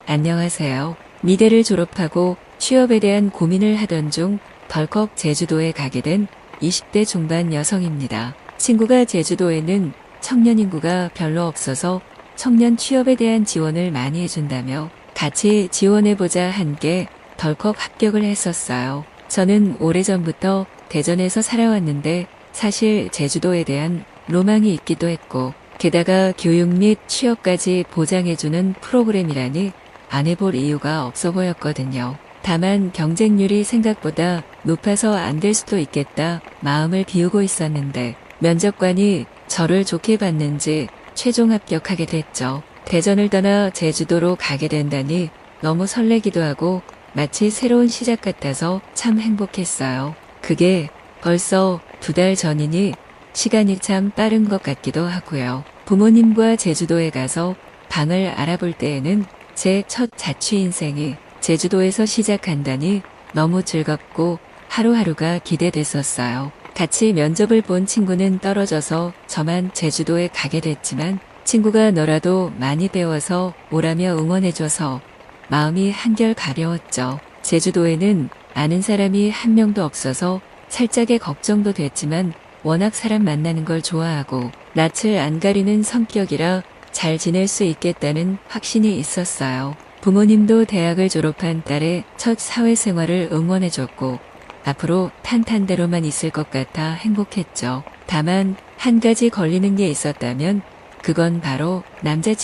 안녕하세요. 미대를 졸업하고 취업에 대한 고민을 하던 중 덜컥 제주도에 가게 된 20대 중반 여성입니다. 친구가 제주도에는 청년 인구가 별로 없어서 청년 취업에 대한 지원을 많이 해준다며 같이 지원해보자 한 게 덜컥 합격을 했었어요. 저는 오래전부터 대전에서 살아왔는데 사실 제주도에 대한 로망이 있기도 했고 게다가 교육 및 취업까지 보장해주는 프로그램이라니 안 해볼 이유가 없어 보였거든요. 다만 경쟁률이 생각보다 높아서 안 될 수도 있겠다 마음을 비우고 있었는데 면접관이 저를 좋게 봤는지 최종 합격하게 됐죠. 대전을 떠나 제주도로 가게 된다니 너무 설레기도 하고 마치 새로운 시작 같아서 참 행복했어요. 그게 벌써 2달 전이니 시간이 참 빠른 것 같기도 하고요. 부모님과 제주도에 가서 방을 알아볼 때에는 제 첫 자취 인생이 제주도에서 시작한다니 너무 즐겁고 하루하루가 기대됐었어요. 같이 면접을 본 친구는 떨어져서 저만 제주도에 가게 됐지만 친구가 너라도 많이 배워서 오라며 응원해줘서 마음이 한결 가벼웠죠. 제주도에는 아는 사람이 한 명도 없어서 살짝의 걱정도 됐지만 워낙 사람 만나는 걸 좋아하고 낯을 안 가리는 성격이라 잘 지낼 수 있겠다는 확신이 있었어요. 부모님도 대학을 졸업한 딸의 첫 사회생활을 응원해줬고 앞으로 탄탄대로만 있을 것 같아 행복했죠. 다만 한 가지 걸리는 게 있었다면 그건 바로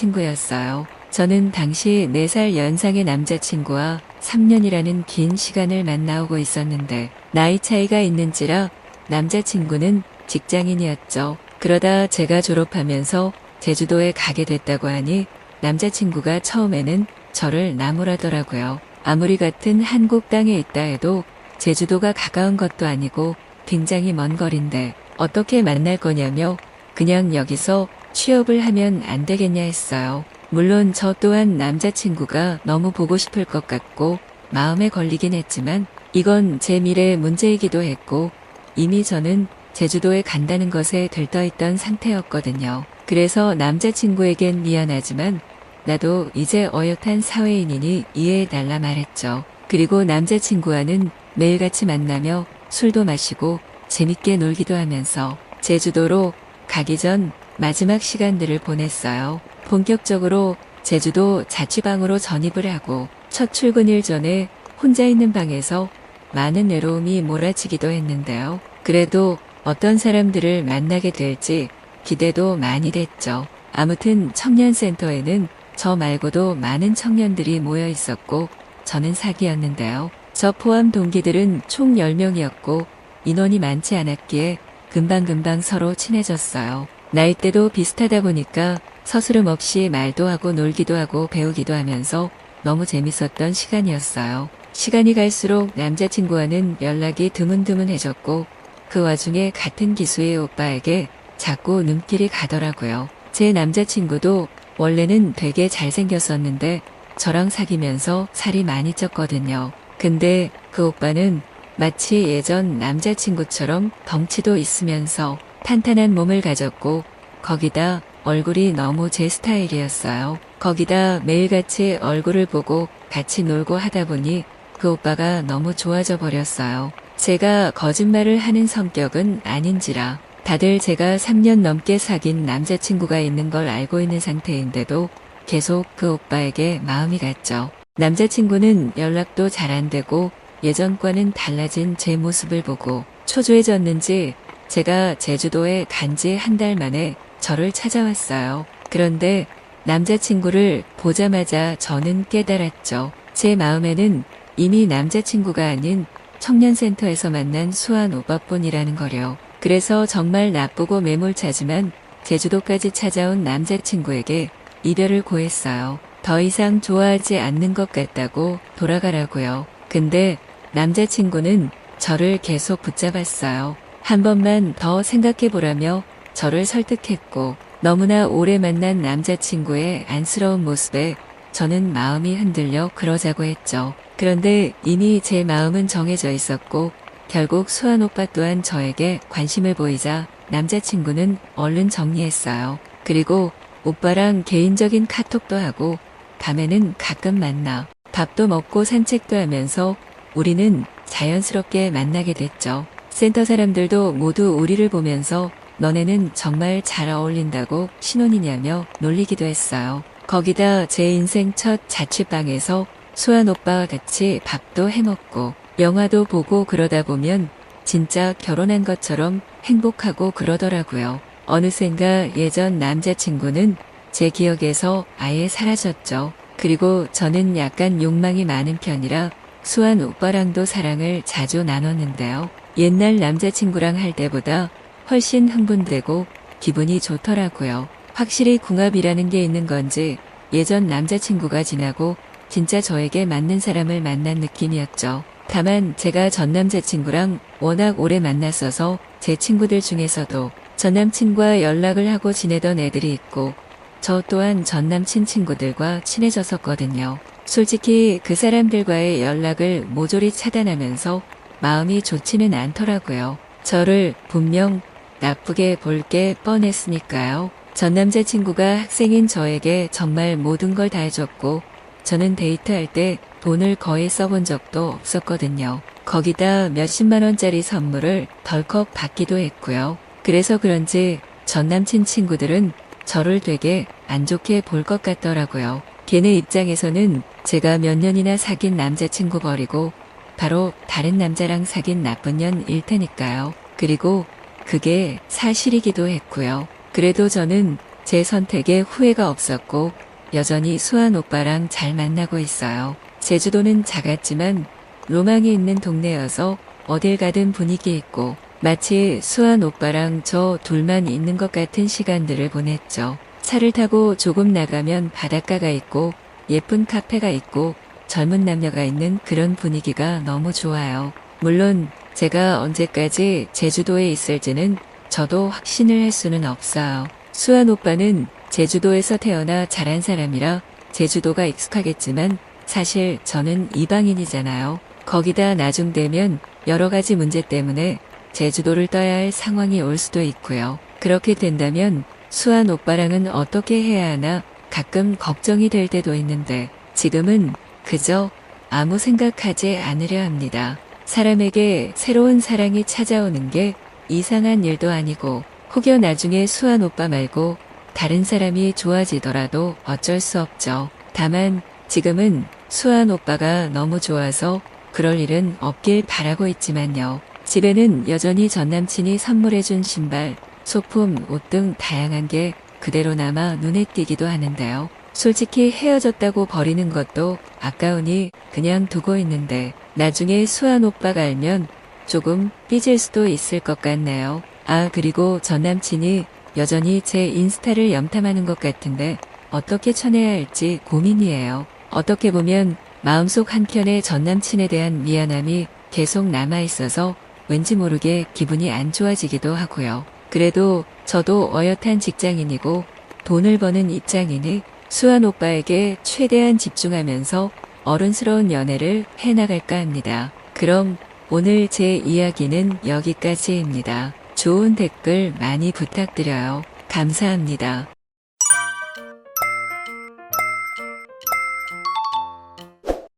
남자친구였어요. 저는 당시 4살 연상의 남자친구와 3년이라는 긴 시간을 만나오고 있었는데 나이 차이가 있는지라 남자친구는 직장인이었죠. 그러다 제가 졸업하면서 제주도에 가게 됐다고 하니 남자친구가 처음에는 저를 나무라더라고요. 아무리 같은 한국 땅에 있다 해도 제주도가 가까운 것도 아니고 굉장히 먼 거리인데 어떻게 만날 거냐며 그냥 여기서 취업을 하면 안 되겠냐 했어요. 물론 저 또한 남자친구가 너무 보고 싶을 것 같고 마음에 걸리긴 했지만 이건 제 미래의 문제이기도 했고 이미 저는 제주도에 간다는 것에 들떠있던 상태였거든요. 그래서 남자친구에겐 미안하지만 나도 이제 어엿한 사회인이니 이해해달라 말했죠. 그리고 남자친구와는 매일같이 만나며 술도 마시고 재밌게 놀기도 하면서 제주도로 가기 전 마지막 시간들을 보냈어요. 본격적으로 제주도 자취방으로 전입을 하고 첫 출근일 전에 혼자 있는 방에서 많은 외로움이 몰아치기도 했는데요. 그래도 어떤 사람들을 만나게 될지 기대도 많이 됐죠. 아무튼 청년센터에는 저 말고도 많은 청년들이 모여 있었고 저는 사기였는데요. 저 포함 동기들은 총 10명이었고 인원이 많지 않았기에 금방금방 서로 친해졌어요. 나이대도 비슷하다 보니까 서스름 없이 말도 하고 놀기도 하고 배우기도 하면서 너무 재밌었던 시간이었어요. 시간이 갈수록 남자친구와는 연락이 드문드문해졌고 그 와중에 같은 기수의 오빠에게 자꾸 눈길이 가더라고요. 제 남자친구도 원래는 되게 잘생겼었는데 저랑 사귀면서 살이 많이 쪘거든요. 근데 그 오빠는 마치 예전 남자친구처럼 덩치도 있으면서 탄탄한 몸을 가졌고 거기다 얼굴이 너무 제 스타일이었어요. 거기다 매일같이 얼굴을 보고 같이 놀고 하다 보니 그 오빠가 너무 좋아져 버렸어요. 제가 거짓말을 하는 성격은 아닌지라 다들 제가 3년 넘게 사귄 남자친구가 있는 걸 알고 있는 상태인데도 계속 그 오빠에게 마음이 갔죠. 남자친구는 연락도 잘 안 되고 예전과는 달라진 제 모습을 보고 초조해졌는지 제가 제주도에 간 지 한 달 만에 저를 찾아왔어요. 그런데 남자친구를 보자마자 저는 깨달았죠. 제 마음에는 이미 남자친구가 아닌 청년센터에서 만난 수한 오빠뿐이라는 거려. 그래서 정말 나쁘고 매몰차지만 제주도까지 찾아온 남자친구에게 이별을 고했어요. 더 이상 좋아하지 않는 것 같다고 돌아가라고요. 근데 남자친구는 저를 계속 붙잡았어요. 한 번만 더 생각해보라며 저를 설득했고 너무나 오래 만난 남자친구의 안쓰러운 모습에 저는 마음이 흔들려 그러자고 했죠. 그런데 이미 제 마음은 정해져 있었고 결국 수환 오빠 또한 저에게 관심을 보이자 남자친구는 얼른 정리했어요. 그리고 오빠랑 개인적인 카톡도 하고 밤에는 가끔 만나 밥도 먹고 산책도 하면서 우리는 자연스럽게 만나게 됐죠. 센터 사람들도 모두 우리를 보면서 너네는 정말 잘 어울린다고 신혼이냐며 놀리기도 했어요. 거기다 제 인생 첫 자취방에서 수환 오빠와 같이 밥도 해먹고 영화도 보고 그러다 보면 진짜 결혼한 것처럼 행복하고 그러더라고요. 어느샌가 예전 남자친구는 제 기억에서 아예 사라졌죠. 그리고 저는 약간 욕망이 많은 편이라 수환 오빠랑도 사랑을 자주 나눴는데요. 옛날 남자친구랑 할 때보다 훨씬 흥분되고 기분이 좋더라고요. 확실히 궁합이라는 게 있는 건지 예전 남자친구가 지나고 진짜 저에게 맞는 사람을 만난 느낌이었죠. 다만 제가 전 남자친구랑 워낙 오래 만났어서 제 친구들 중에서도 전 남친과 연락을 하고 지내던 애들이 있고 저 또한 전 남친 친구들과 친해졌었거든요. 솔직히 그 사람들과의 연락을 모조리 차단하면서 마음이 좋지는 않더라고요. 저를 분명 나쁘게 볼 게 뻔했으니까요. 전 남자친구가 학생인 저에게 정말 모든 걸 다 해줬고 저는 데이트할 때 돈을 거의 써본 적도 없었거든요. 거기다 몇십만 원짜리 선물을 덜컥 받기도 했고요. 그래서 그런지 전 남친 친구들은 저를 되게 안 좋게 볼 것 같더라고요. 걔네 입장에서는 제가 몇 년이나 사귄 남자친구 버리고 바로 다른 남자랑 사귄 나쁜 년일 테니까요. 그리고 그게 사실이기도 했고요. 그래도 저는 제 선택에 후회가 없었고 여전히 수환 오빠랑 잘 만나고 있어요. 제주도는 작았지만 로망이 있는 동네여서 어딜 가든 분위기 있고 마치 수환 오빠랑 저 둘만 있는 것 같은 시간들을 보냈죠. 차를 타고 조금 나가면 바닷가가 있고 예쁜 카페가 있고 젊은 남녀가 있는 그런 분위기가 너무 좋아요. 물론 제가 언제까지 제주도에 있을지는 저도 확신을 할 수는 없어요. 수환 오빠는 제주도에서 태어나 자란 사람이라 제주도가 익숙하겠지만 사실 저는 이방인이잖아요. 거기다 나중 되면 여러 가지 문제 때문에 제주도를 떠야 할 상황이 올 수도 있고요. 그렇게 된다면 수환 오빠랑은 어떻게 해야 하나 가끔 걱정이 될 때도 있는데 지금은 그저 아무 생각하지 않으려 합니다. 사람에게 새로운 사랑이 찾아오는 게 이상한 일도 아니고 혹여 나중에 수환 오빠 말고 다른 사람이 좋아지더라도 어쩔 수 없죠. 다만 지금은 수환 오빠가 너무 좋아서 그럴 일은 없길 바라고 있지만요. 집에는 여전히 전 남친이 선물해준 신발, 소품, 옷 등 다양한 게 그대로 남아 눈에 띄기도 하는데요. 솔직히 헤어졌다고 버리는 것도 아까우니 그냥 두고 있는데 나중에 수환 오빠가 알면 조금 삐질 수도 있을 것 같네요. 아, 그리고 전 남친이 여전히 제 인스타를 염탐하는 것 같은데 어떻게 쳐내야 할지 고민이에요. 어떻게 보면 마음속 한켠에 전 남친에 대한 미안함이 계속 남아있어서 왠지 모르게 기분이 안 좋아지기도 하고요. 그래도 저도 어엿한 직장인이고 돈을 버는 입장이니 수환 오빠에게 최대한 집중하면서 어른스러운 연애를 해나갈까 합니다. 그럼 오늘 제 이야기는 여기까지입니다. 좋은 댓글 많이 부탁드려요. 감사합니다.